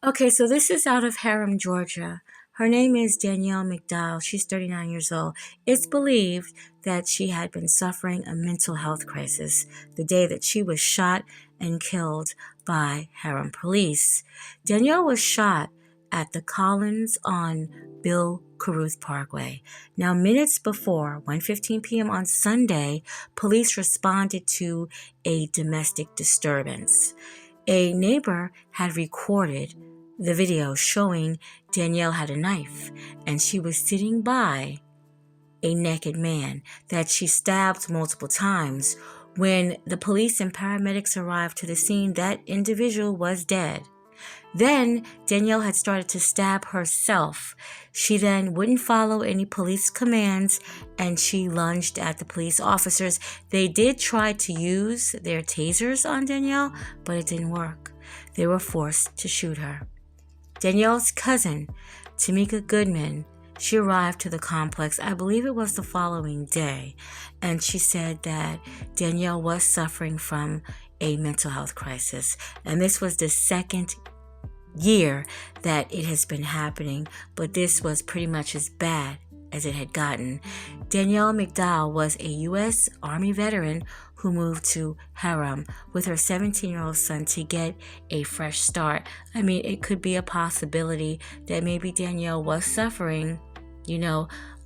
Okay, so this is out of Harum, Georgia. Her name is Danielle McDowell. She's 39 years old. It's believed that she had been suffering a mental health crisis the day that she was shot and killed by Harum police. Danielle was shot at the Collins on Bill Caruth Parkway. Now, minutes before 1:15 p.m. on Sunday, police responded to a domestic disturbance. A neighbor had recorded the video showing Danielle had a knife and she was sitting by a naked man that she stabbed multiple times. When the police and paramedics arrived to the scene, that individual was dead. Then Danielle had started to stab herself. She then wouldn't follow any police commands and she lunged at the police officers. They did try to use their tasers on Danielle, but it didn't work. They were forced to shoot her. Danielle's cousin, Tamika Goodman, she arrived to the complex, I believe it was the following day, and she said that Danielle was suffering from a mental health crisis. And this was the second year that it has been happening, but this was pretty much as bad as it had gotten. Danielle McDowell was a U.S. Army veteran who moved to Harum with her 17-year-old son to get a fresh start. I mean, it could be a possibility that maybe Danielle was suffering,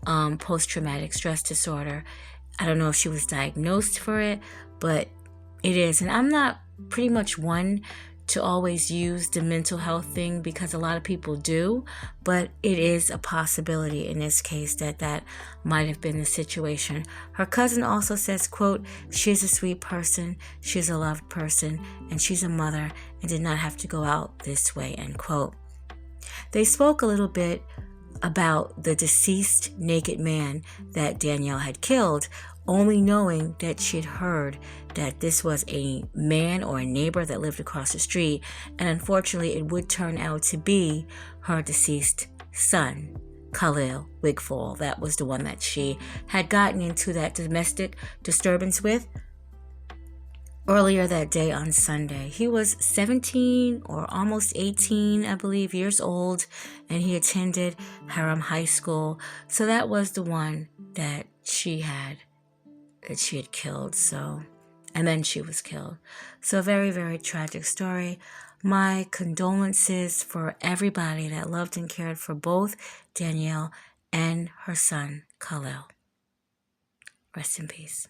post-traumatic stress disorder. I don't know if she was diagnosed for it, but it is. And I'm not pretty much one to always use the mental health thing because a lot of people do, but it is a possibility in this case that might have been the situation. Her cousin also says, quote, she's a sweet person, she's a loved person, and she's a mother and did not have to go out this way, end quote. They spoke a little bit about the deceased naked man that Danielle had killed, only knowing that she'd heard that this was a man or a neighbor that lived across the street, and unfortunately it would turn out to be her deceased son, Khalil Wigfall. That was the one that she had gotten into that domestic disturbance with earlier that day on Sunday. He was 17 or almost 18, I believe, years old, and he attended Harum High School. So that was the one that she had killed. And then she was killed. So very, very tragic story. My condolences for everybody that loved and cared for both Danielle and her son, Khalil. Rest in peace.